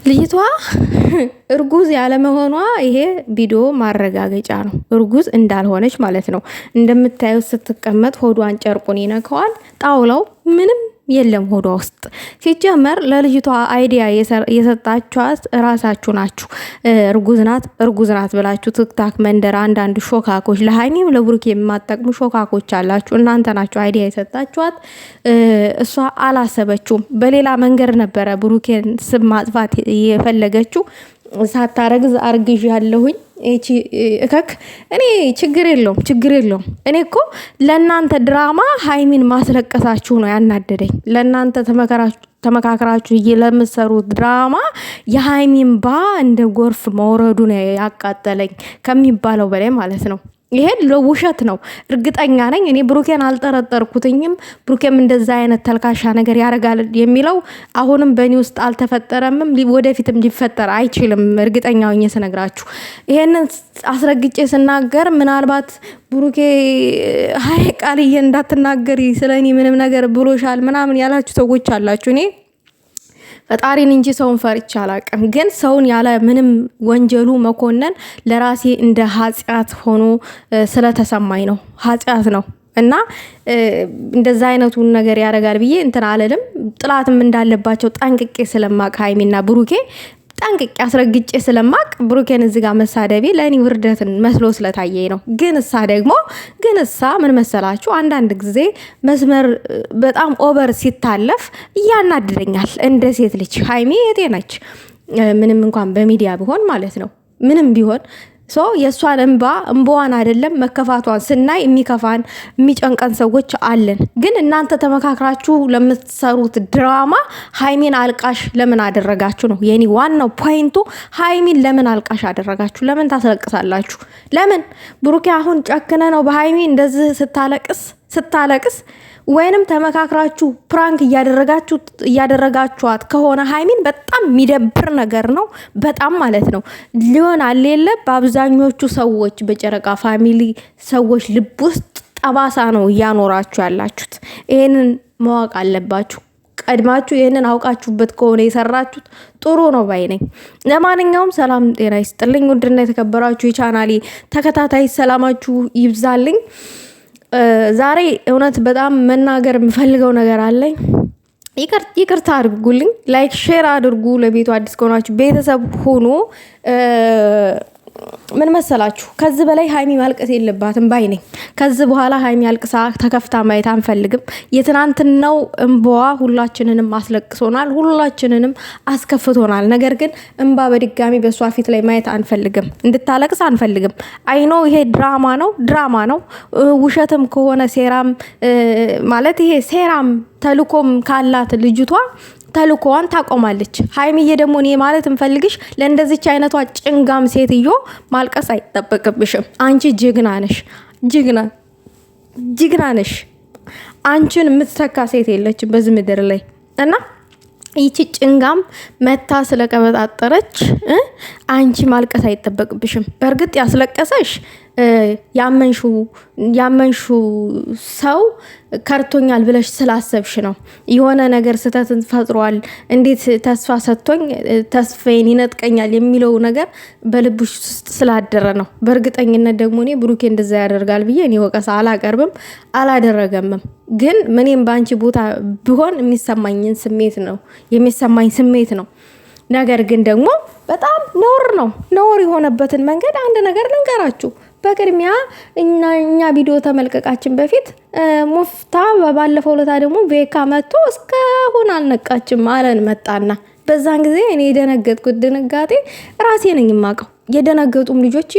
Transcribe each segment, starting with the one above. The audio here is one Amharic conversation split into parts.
ልጅቷ እርጉዝ ያለመሆኗ ይሄ ቪዲዮ ማረጋገጫ ነው። እርጉዝ እንዳልሆነች ማለት ነው። እንደምታዩት ስትቀመጥ ሆዷን ጨርቁን ይነካዋል። ጣውላው ምንም የለም ሆዷ ውስጥ። ሲጀመር ለልጅቷ አይዲያ የሰጣችኋት ራሳችሁ ናችሁ። እርጉዝ ናት ብላችሁ ትክታክ መንደር አንዳንድ ሾካኮች፣ ለሀይሚም ለብሩኬ የማጠቅሙ ሾካኮች አላችሁ። እናንተ ናችሁ አይዲያ የሰጣችኋት። እሷ አላሰበችውም። በሌላ መንገድ ነበረ ብሩኬን ስም ማጥፋት የፈለገችው። ሳታረግዝ አርግዥ ያለሁኝ እከክ እኔ ችግር የለውም። እኔ እኮ ለእናንተ ድራማ ሀይሚን ማስለቀሳችሁ ነው ያናደደኝ። ለእናንተ ተመካከራችሁ ለምትሰሩት ድራማ የሀይሚን ባ እንደ ጎርፍ መውረዱ ነው ያቃጠለኝ ከሚባለው በላይ ማለት ነው። ይሄን ለውሸት ነው እርግጠኛ ነኝ። እኔ ብሩኬን አልጠረጠርኩትኝም። ብሩኬም እንደዛ አይነት ተልካሻ ነገር ያደርጋል የሚለው አሁንም በእኔ ውስጥ አልተፈጠረምም፣ ወደፊትም ሊፈጠር አይችልም። እርግጠኛ ሆኜ ስነግራችሁ ይሄንን አስረግጬ ስናገር ምናልባት ብሩኬ ሀይ ቃልዬ እንዳትናገሪ ስለኔ ምንም ነገር ብሎሻል ምናምን ያላችሁ ሰዎች አላችሁ። እኔ ፈጣሪን እንጂ ሰውን ፈርቼ አላቅም። ግን ሰውን ያለ ምንም ወንጀሉ መኮነን ለራሴ እንደ ኃጢአት ሆኖ ስለተሰማኝ ነው። ኃጢአት ነው እና እንደዛ አይነቱን ነገር ያደርጋል ብዬ እንትን አለልም። ጥላትም እንዳለባቸው ጠንቅቄ ስለማቅ ሀይሚና ብሩኬ ጠንቅቄ አስረግጬ ስለማቅ ብሩኬን እዚህ ጋር መሳደቤ ለእኔ ውርደትን መስሎ ስለታየኝ ነው። ግን እሳ ምን መሰላችሁ፣ አንዳንድ ጊዜ መስመር በጣም ኦቨር ሲታለፍ እያናድደኛል። እንደ ሴት ልጅ ሀይሚ የቴ ነች፣ ምንም እንኳን በሚዲያ ቢሆን ማለት ነው ምንም ቢሆን የእሷን እንባዋን አይደለም መከፋቷን ስናይ የሚከፋን የሚጨንቀን ሰዎች አለን። ግን እናንተ ተመካክራችሁ ለምትሰሩት ድራማ ሀይሚን አልቃሽ ለምን አደረጋችሁ ነው የኔ ዋናው ፖይንቱ። ሀይሚን ለምን አልቃሽ አደረጋችሁ? ለምን ታስለቅሳላችሁ? ለምን ብሩኬ አሁን ጨክነ ነው በሀይሚ እንደዚህ ስታለቅስ ወይንም ተመካክራችሁ ፕራንክ እያደረጋችኋት ከሆነ ሀይሚን በጣም የሚደብር ነገር ነው። በጣም ማለት ነው ሊሆን አሌለ በአብዛኞቹ ሰዎች በጨረቃ ፋሚሊ ሰዎች ልብ ውስጥ ጠባሳ ነው እያኖራችሁ ያላችሁት። ይሄንን ማወቅ አለባችሁ። ቀድማችሁ ይሄንን አውቃችሁበት ከሆነ የሰራችሁት ጥሩ ነው ባይ ነኝ። ለማንኛውም ሰላም ጤና ይስጥልኝ። ውድና የተከበራችሁ የቻናሌ ተከታታይ ሰላማችሁ ይብዛልኝ። ዛሬ እውነት በጣም መናገር የምፈልገው ነገር አለኝ። ይቅርታ አድርጉልኝ። ላይክ ሼር አድርጉ። ለቤቱ አዲስ ከሆናችሁ ቤተሰብ ሆኖ ምን መሰላችሁ፣ ከዚህ በላይ ሀይሚ ማልቀስ የለባትም ባይ ነኝ። ከዚህ በኋላ ሀይሚ አልቅሳ ተከፍታ ማየት አንፈልግም። የትናንትናው እንባዋ ሁላችንንም አስለቅሶናል፣ ሁላችንንም አስከፍቶናል። ነገር ግን እንባ በድጋሚ በእሷ ፊት ላይ ማየት አንፈልግም፣ እንድታለቅስ አንፈልግም። አይኖ ይሄ ድራማ ነው። ውሸትም ከሆነ ሴራም ማለት ይሄ ሴራም ተልኮም ካላት ልጅቷ ተልኮዋን ታቆማለች። ሀይሚዬ ደግሞ እኔ ማለት እንፈልግሽ ለእንደዚች አይነቷ ጭንጋም ሴትዮ ማልቀስ አይጠበቅብሽም። አንቺ ጅግና ነሽ። አንቺን የምትተካ ሴት የለችም በዚህ ምድር ላይ እና ይቺ ጭንጋም መታ ስለቀበጣጠረች አንቺ ማልቀስ አይጠበቅብሽም። በእርግጥ ያስለቀሰሽ ያመንሹ ሰው ከርቶኛል ብለሽ ስላሰብሽ ነው። የሆነ ነገር ስተትን ፈጥሯል፣ እንዴት ተስፋ ሰጥቶኝ ተስፋዬን ይነጥቀኛል የሚለው ነገር በልብሽ ውስጥ ስላደረ ነው። በእርግጠኝነት ደግሞ እኔ ብሩኬ እንደዛ ያደርጋል ብዬ እኔ ወቀሳ አላቀርብም፣ አላደረገምም። ግን ምንም በአንቺ ቦታ ቢሆን የሚሰማኝ ስሜት ነው። ነገር ግን ደግሞ በጣም ነውር የሆነበትን መንገድ አንድ ነገር ልንገራችሁ። በቅድሚያ እኛ ቪዲዮ ተመልቀቃችን በፊት ሙፍታ ባለፈው ለታ ደግሞ ቤካ መጥቶ እስካሁን አልነቃችም አለን መጣና፣ በዛን ጊዜ እኔ የደነገጥኩት ድንጋጤ ራሴ ነኝ የማውቀው። የደነገጡም ልጆች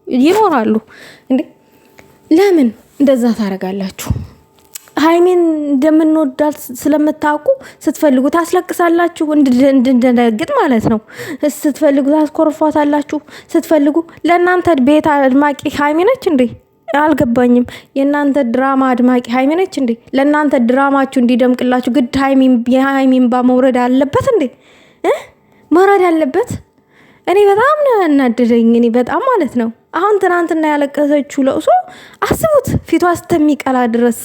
ይኖራሉ። እንዴ ለምን እንደዛ ታደርጋላችሁ? ሀይሚን እንደምንወዳት ስለምታውቁ ስትፈልጉ ታስለቅሳላችሁ፣ እንድንደነግጥ ማለት ነው። ስትፈልጉ ታስኮርፏታላችሁ። ስትፈልጉ ለእናንተ ቤት አድማቂ ሀይሚ ነች እንዴ? አልገባኝም። የእናንተ ድራማ አድማቂ ሀይሚ ነች እንዴ? ለእናንተ ድራማችሁ እንዲደምቅላችሁ ግድ የሀይሚን ባ መውረድ አለበት እንዴ? መውረድ አለበት። እኔ በጣም ነው ያናደደኝ። እኔ በጣም ማለት ነው። አሁን ትናንትና ያለቀሰችው ለቅሶ አስቡት፣ ፊቷ እስከሚቀላ ድረስ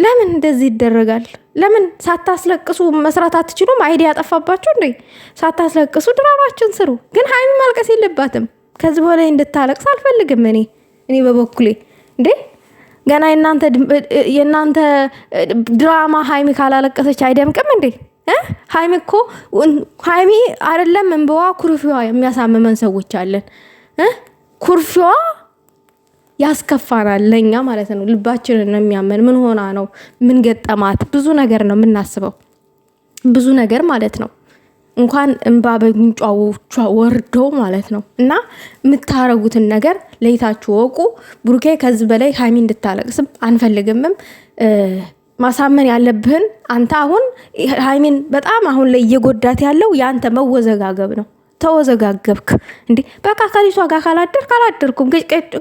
ለምን እንደዚህ ይደረጋል? ለምን ሳታስለቅሱ መስራት አትችሉም? አይዲያ ያጠፋባችሁ እንዴ? ሳታስለቅሱ ድራማችን ስሩ። ግን ሀይሚ ማልቀስ የለባትም። ከዚህ በላይ እንድታለቅስ አልፈልግም እኔ በበኩሌ እንዴ ገና የእናንተ ድራማ ሀይሚ ካላለቀሰች አይደምቅም እንዴ? ሀይሚ እኮ ሀይሚ አይደለም እንበዋ ኩርፊዋ የሚያሳምመን ሰዎች አለን። ኩርፊዋ ያስከፋናል ለኛ ማለት ነው። ልባችንን ነው የሚያመን። ምን ሆና ነው? ምን ገጠማት? ብዙ ነገር ነው የምናስበው፣ ብዙ ነገር ማለት ነው። እንኳን እንባ በጉንጯ ወርዶ ማለት ነው። እና የምታረጉትን ነገር ለይታችሁ ወቁ። ብሩኬ ከዚህ በላይ ሀይሚ እንድታለቅስም አንፈልግምም። ማሳመን ያለብህን አንተ አሁን ሀይሚን በጣም አሁን ላይ እየጎዳት ያለው የአንተ መወዘጋገብ ነው። ተወዘጋገብክ እንዴ? በቃ ከሊቷ ጋር ካላደርኩም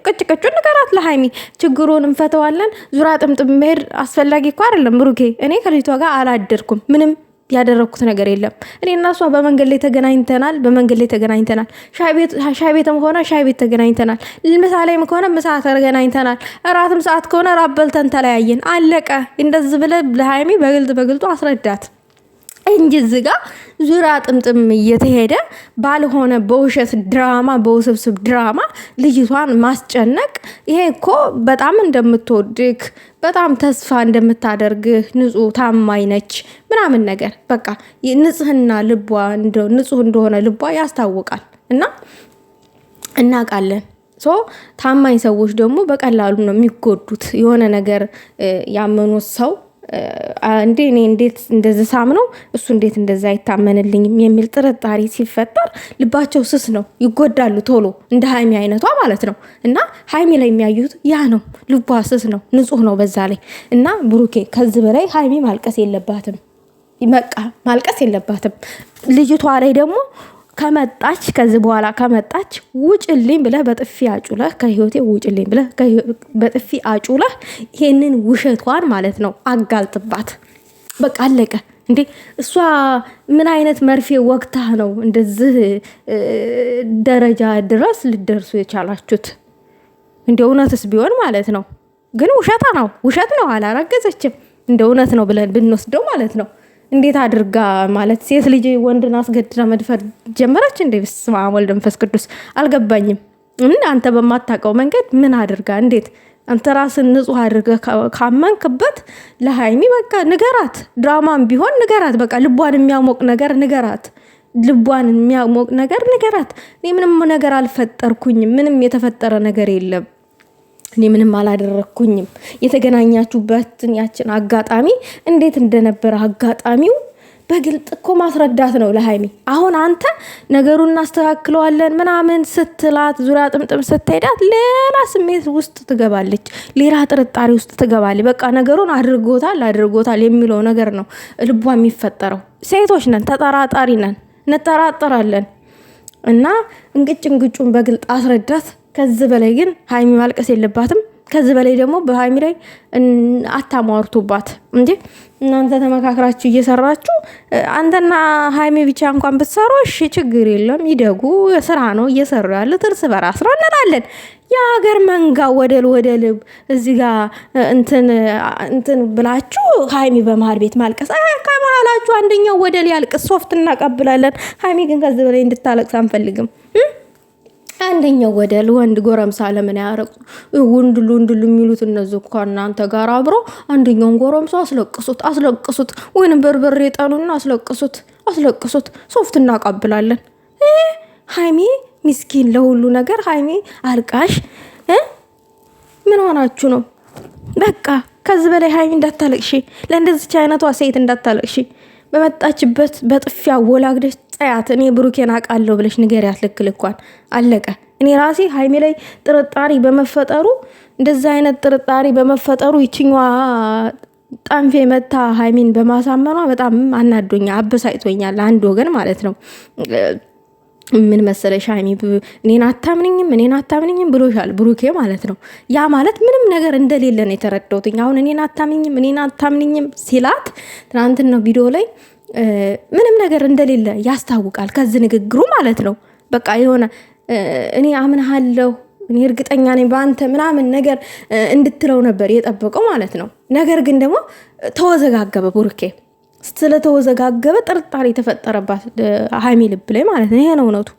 ቅጭቅጩ ንገራት ለሀይሚ። ችግሩን እንፈተዋለን። ዙራ ጥምጥም መሄድ አስፈላጊ እኮ አይደለም ብሩኬ። እኔ ከሊቷ ጋር አላደርኩም፣ ምንም ያደረኩት ነገር የለም። እኔ እና እሷ በመንገድ ላይ ተገናኝተናል። ሻይ ቤትም ሆነ ሻይ ቤት ተገናኝተናል። ምሳ ላይም ከሆነ ምሳ ተገናኝተናል። እራትም ሰዓት ከሆነ እራት በልተን ተለያየን። አለቀ። እንደዚህ ብለህ ለሀይሚ በግልጡ አስረዳት እንጂ እዚህ ጋ ዙሪያ ጥምጥም እየተሄደ ባልሆነ በውሸት ድራማ፣ በውስብስብ ድራማ ልጅቷን ማስጨነቅ። ይሄ እኮ በጣም እንደምትወድክ በጣም ተስፋ እንደምታደርግህ ንጹህ ታማኝ ነች ምናምን ነገር በቃ ንጽህና ልቧ ንጹህ እንደሆነ ልቧ ያስታውቃል። እና እናውቃለን። ታማኝ ሰዎች ደግሞ በቀላሉ ነው የሚጎዱት። የሆነ ነገር ያመኑት ሰው እንዴ እኔ እንዴት እንደዚህ ሳምነው እሱ እንዴት እንደዛ አይታመንልኝም የሚል ጥርጣሬ ሲፈጠር ልባቸው ስስ ነው፣ ይጎዳሉ ቶሎ፣ እንደ ሀይሚ አይነቷ ማለት ነው። እና ሀይሚ ላይ የሚያዩት ያ ነው፣ ልቧ ስስ ነው፣ ንጹህ ነው በዛ ላይ። እና ብሩኬ ከዚህ በላይ ሀይሚ ማልቀስ የለባትም፣ በቃ ማልቀስ የለባትም። ልጅቷ ላይ ደግሞ ከመጣች ከዚህ በኋላ ከመጣች ውጭልኝ ብለህ በጥፊ አጩለህ ከህይወቴ ውጭልኝ ብለህ በጥፊ አጩለህ ይሄንን ውሸቷን ማለት ነው አጋልጥባት። በቃ አለቀ እንዴ። እሷ ምን አይነት መርፌ ወቅታ ነው እንደዚህ ደረጃ ድረስ ልደርሱ የቻላችሁት? እንደ እውነትስ ቢሆን ማለት ነው። ግን ውሸት ነው፣ አላረገዘችም። እንደ እውነት ነው ብለን ብንወስደው ማለት ነው። እንዴት አድርጋ ማለት ሴት ልጅ ወንድን አስገድዳ መድፈር ጀመረች እንዴ? በስመ አብ ወልድ መንፈስ ቅዱስ አልገባኝም። አንተ በማታውቀው መንገድ ምን አድርጋ እንዴት? አንተ ራስን ንጹህ አድርገህ ካመንክበት ለሀይሚ በቃ ንገራት፣ ድራማም ቢሆን ንገራት። በቃ ልቧን የሚያሞቅ ነገር ንገራት፣ እኔ ምንም ነገር አልፈጠርኩኝም፣ ምንም የተፈጠረ ነገር የለም፣ እኔ ምንም አላደረኩኝም። የተገናኛችሁበትን ያችን አጋጣሚ እንዴት እንደነበረ አጋጣሚው በግልጥ እኮ ማስረዳት ነው ለሀይሚ። አሁን አንተ ነገሩን እናስተካክለዋለን ምናምን ስትላት ዙሪያ ጥምጥም ስትሄዳት ሌላ ስሜት ውስጥ ትገባለች፣ ሌላ ጥርጣሬ ውስጥ ትገባለች። በቃ ነገሩን አድርጎታል የሚለው ነገር ነው ልቧ የሚፈጠረው። ሴቶች ነን፣ ተጠራጣሪ ነን፣ እንጠራጠራለን። እና እንቅጩን በግልጥ አስረዳት። ከዚህ በላይ ግን ሀይሚ ማልቀስ የለባትም። ከዚህ በላይ ደግሞ በሀይሚ ላይ አታሟርቱባት እንጂ እናንተ ተመካክራችሁ እየሰራችሁ አንተና ሀይሚ ብቻ እንኳን ብትሰሩ እሺ ችግር የለም፣ ይደጉ፣ ስራ ነው እየሰሩ ያሉት፣ እርስ በራስ ነው እንላለን። የሀገር መንጋ ወደል እዚህ ጋር እንትን ብላችሁ ሀይሚ በመሀል ቤት ማልቀስ። ከመሀላችሁ አንደኛው ወደል ያልቅስ፣ ሶፍት እናቀብላለን። ሀይሚ ግን ከዚህ በላይ እንድታለቅስ አንፈልግም። አንደኛው ወደል ወንድ ጎረምሳ ለምን ያረቁ ወንድሉ የሚሉት እነዚህ እኮ እናንተ ጋር አብሮ አንደኛውን ጎረምሳ አስለቅሱት፣ ወይንም በርበሬ ጣሉና አስለቅሱት፣ ሶፍት እናቀብላለን። ሀይሚ ምስኪን ለሁሉ ነገር ሀይሚ አልቃሽ። ምን ሆናችሁ ነው? በቃ ከዚህ በላይ ሀይሚ እንዳታለቅሺ፣ ለእንደዚች አይነቷ ሴት እንዳታለቅሺ። በመጣችበት በጥፊ አወላግደሽ ጸያት። እኔ ብሩኬን አውቃለሁ ብለሽ ንገሪያት። ልክልኳን አለቀ። እኔ ራሴ ሀይሚ ላይ ጥርጣሬ በመፈጠሩ እንደዚህ አይነት ጥርጣሬ በመፈጠሩ ይችኛዋ ጠንፌ መታ ሀይሚን በማሳመኗ በጣም አናዶኛል፣ አበሳጭቶኛል። አንድ ወገን ማለት ነው። ምን መሰለሽ ሀይሚ እኔን አታምንኝም ብሎሻል ብሩኬ ማለት ነው። ያ ማለት ምንም ነገር እንደሌለ ነው የተረዳሁት። አሁን እኔን አታምንኝም ሲላት ትናንትና ነው ቪዲዮ ላይ ምንም ነገር እንደሌለ ያስታውቃል ከዚህ ንግግሩ ማለት ነው። በቃ የሆነ እኔ አምንሃለሁ እኔ እርግጠኛ ነኝ በአንተ ምናምን ነገር እንድትለው ነበር የጠበቀው ማለት ነው። ነገር ግን ደግሞ ተወዘጋገበ። ቡርኬ ስለተወዘጋገበ ጥርጣሬ የተፈጠረባት ሀይሚ ልብ ላይ ማለት ነው። ይሄ ነው እውነቱ።